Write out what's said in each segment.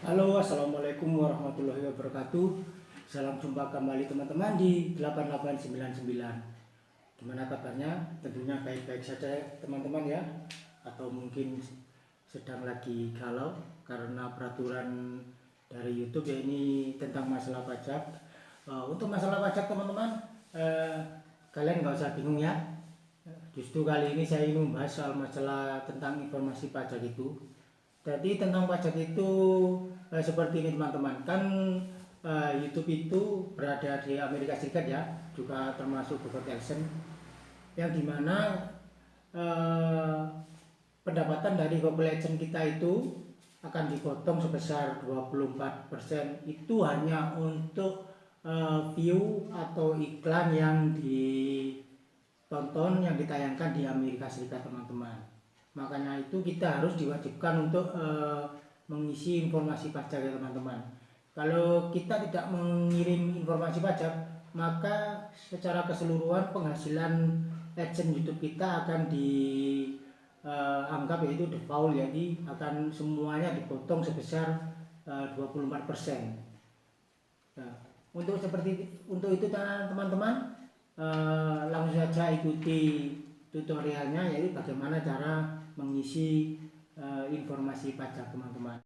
Halo, assalamualaikum warahmatullahi wabarakatuh. Salam jumpa kembali teman-teman di 8899. Gimana kabarnya? Tentunya baik-baik saja teman-teman ya. Atau mungkin sedang lagi galau karena peraturan dari YouTube ya, ini tentang masalah pajak. Untuk masalah pajak teman-teman, kalian nggak usah bingung ya. Justru kali ini saya ingin membahas soal masalah tentang informasi pajak itu. Jadi tentang pajak itu seperti ini teman-teman, kan YouTube itu berada di Amerika Serikat ya, juga termasuk Google AdSense, yang dimana eh, pendapatan dari Google AdSense kita itu akan dipotong sebesar 24%. Itu hanya untuk view atau iklan yang ditonton, yang ditayangkan di Amerika Serikat teman-teman. Makanya itu kita harus diwajibkan untuk mengisi informasi pajak ya teman-teman. Kalau kita tidak mengirim informasi pajak, maka secara keseluruhan penghasilan AdSense YouTube kita akan dianggap yaitu default, jadi akan semuanya dipotong sebesar 24%. Nah, untuk itu teman-teman, langsung saja ikuti tutorialnya, yaitu bagaimana cara mengisi informasi pajak teman-teman.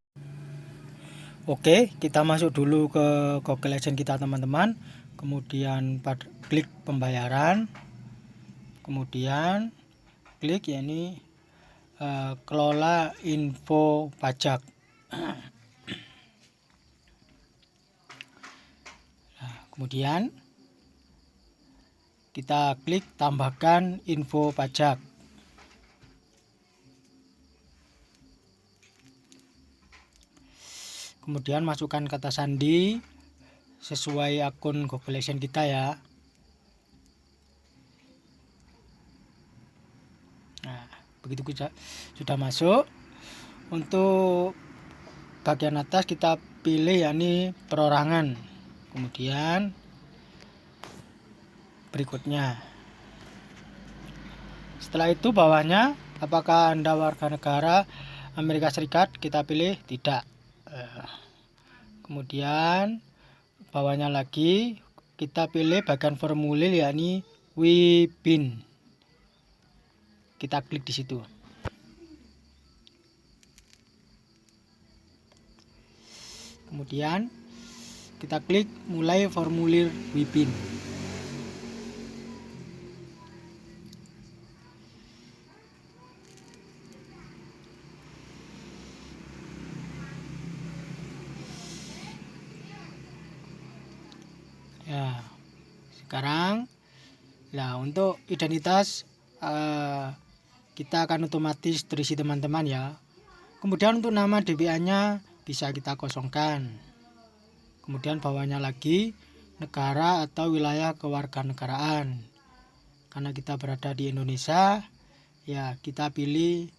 Oke, kita masuk dulu ke Google AdSense kita teman-teman. Kemudian klik pembayaran. Kemudian klik yakni kelola info pajak. Nah, kemudian kita klik tambahkan info pajak. Kemudian masukkan kata sandi sesuai akun Google AdSense kita ya. Nah, begitu sudah masuk. Untuk bagian atas kita pilih yakni perorangan. Kemudian berikutnya. Setelah itu bawahnya, apakah Anda warga negara Amerika Serikat? Kita pilih tidak. Kemudian bawahnya lagi kita pilih bagian formulir yakni WIBIN. Kita klik di situ. Kemudian kita klik mulai formulir WIBIN. Ya, sekarang untuk identitas kita akan otomatis terisi teman-teman ya. Kemudian untuk nama DBA-nya bisa kita kosongkan. Kemudian bawahnya lagi negara atau wilayah kewarganegaraan. Karena kita berada di Indonesia, ya kita pilih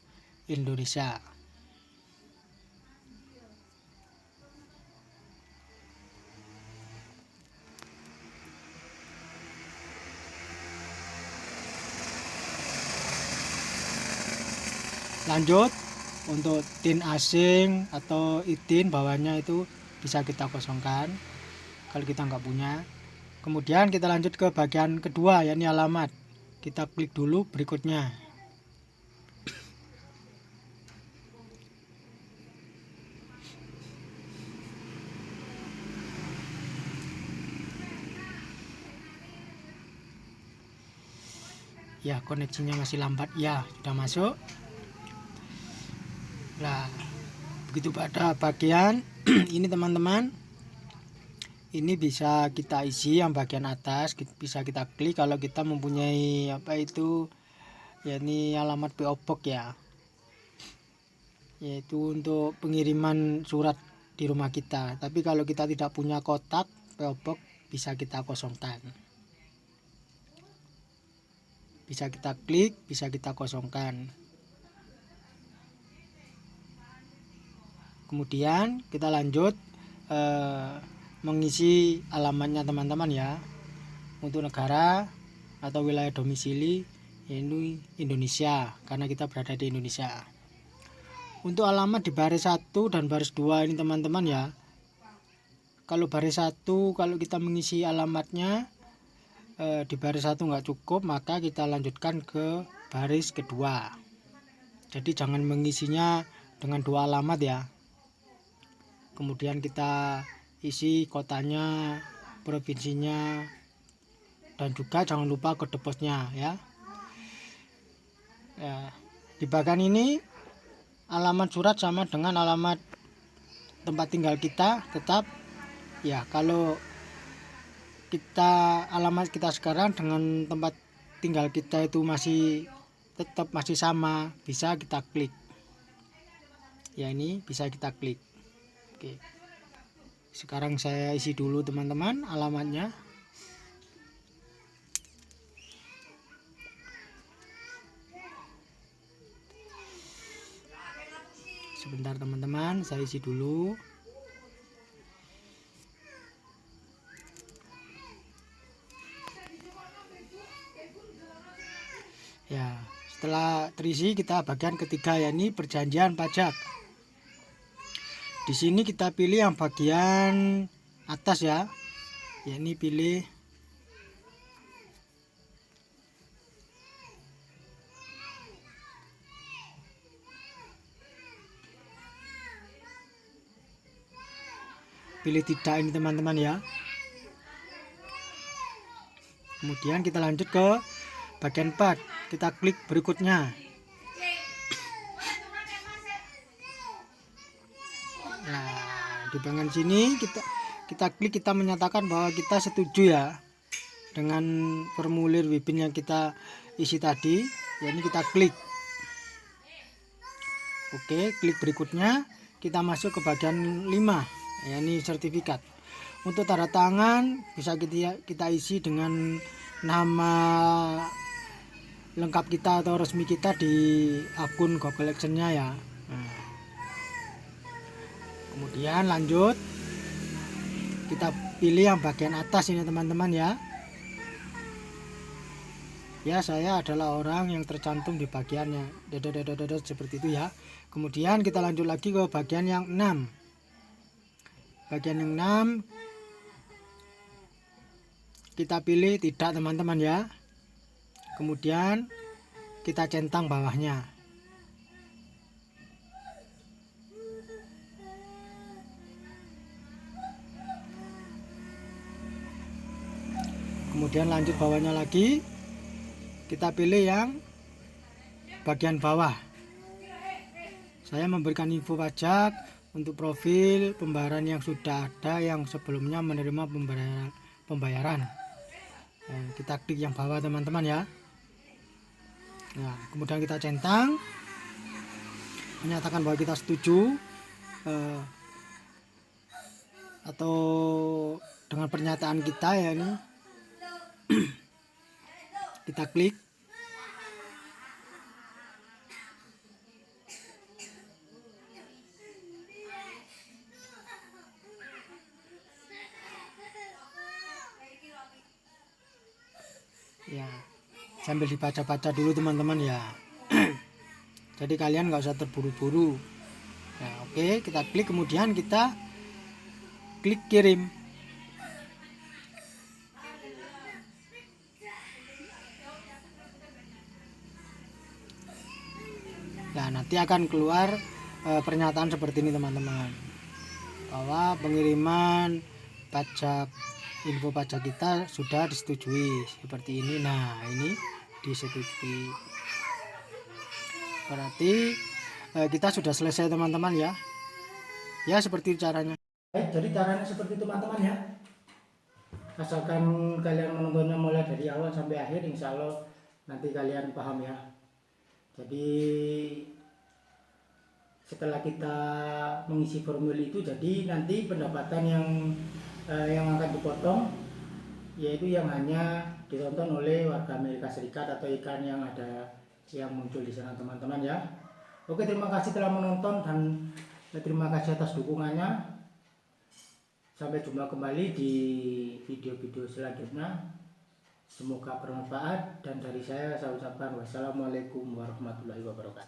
Indonesia. Lanjut, untuk TIN asing atau ITIN bawahnya itu bisa kita kosongkan kalau kita nggak punya. Kemudian kita lanjut ke bagian kedua yakni alamat. Kita klik dulu berikutnya. Ya, koneksinya masih lambat. Ya, sudah masuk. Nah, begitu pada bagian ini teman-teman, ini bisa kita isi yang bagian atas, bisa kita klik kalau kita mempunyai yakni alamat PO Box ya, yaitu untuk pengiriman surat di rumah kita. Tapi kalau kita tidak punya kotak PO Box, bisa kita kosongkan, bisa kita klik, bisa kita kosongkan. Kemudian kita lanjut mengisi alamatnya teman-teman ya. Untuk negara atau wilayah domisili ini Indonesia, karena kita berada di Indonesia. Untuk alamat di baris 1 dan baris 2 ini teman-teman ya. Kalau baris 1 kalau kita mengisi alamatnya di baris 1 nggak cukup, maka kita lanjutkan ke baris kedua. Jadi jangan mengisinya dengan 2 alamat ya. Kemudian kita isi kotanya, provinsinya, dan juga jangan lupa kode posnya ya. Di bagian ini alamat surat sama dengan alamat tempat tinggal kita tetap ya. Kalau kita alamat kita sekarang dengan tempat tinggal kita itu tetap masih sama, bisa kita klik ya. Ini bisa kita klik. Oke, sekarang saya isi dulu teman-teman alamatnya. Sebentar teman-teman, saya isi dulu. Ya, setelah terisi kita bagian ketiga ya, ini perjanjian pajak. Di sini kita pilih yang bagian atas ya. Ya, ini pilih tidak ini teman-teman ya. Kemudian kita lanjut ke bagian 4, kita klik berikutnya. Nah, di bagian sini kita klik, kita menyatakan bahwa kita setuju ya dengan formulir WIBIN yang kita isi tadi. Ya, ini kita klik. Oke, klik berikutnya kita masuk ke bagian 5. Ya, ini sertifikat. Untuk tanda tangan bisa kita isi dengan nama lengkap kita atau resmi kita di akun Google Action-nya ya. Nah, kemudian lanjut kita pilih yang bagian atas ini teman-teman ya. Ya, saya adalah orang yang tercantum di bagiannya seperti itu ya. Kemudian kita lanjut lagi ke bagian yang 6. Bagian yang 6 kita pilih tidak teman-teman ya. Kemudian kita centang bawahnya. Kemudian lanjut bawahnya lagi, kita pilih yang bagian bawah. Saya memberikan info pajak untuk profil pembayaran yang sudah ada yang sebelumnya menerima pembayaran. Nah, kita klik yang bawah teman-teman ya. Nah, kemudian kita centang, menyatakan bahwa kita setuju atau dengan pernyataan kita ya ini. Kita klik. Ya, sambil dibaca-baca dulu teman-teman ya. Jadi kalian nggak usah terburu-buru. Nah, oke, kita klik, kemudian kita klik kirim. Nah, nanti akan keluar pernyataan seperti ini teman-teman, bahwa pengiriman pajak, info pajak kita sudah disetujui seperti ini. Nah, ini disetujui, berarti kita sudah selesai teman-teman ya. Ya, seperti caranya. Baik, jadi caranya seperti itu teman-teman ya. Asalkan kalian menontonnya mulai dari awal sampai akhir, insya Allah nanti kalian paham ya. Jadi setelah kita mengisi formulir itu, jadi nanti pendapatan yang akan dipotong yaitu yang hanya ditonton oleh warga Amerika Serikat atau ikan yang muncul di sana teman-teman ya. Oke, terima kasih telah menonton dan terima kasih atas dukungannya. Sampai jumpa kembali di video-video selanjutnya. Semoga bermanfaat, dan dari saya ucapkan wassalamualaikum warahmatullahi wabarakatuh.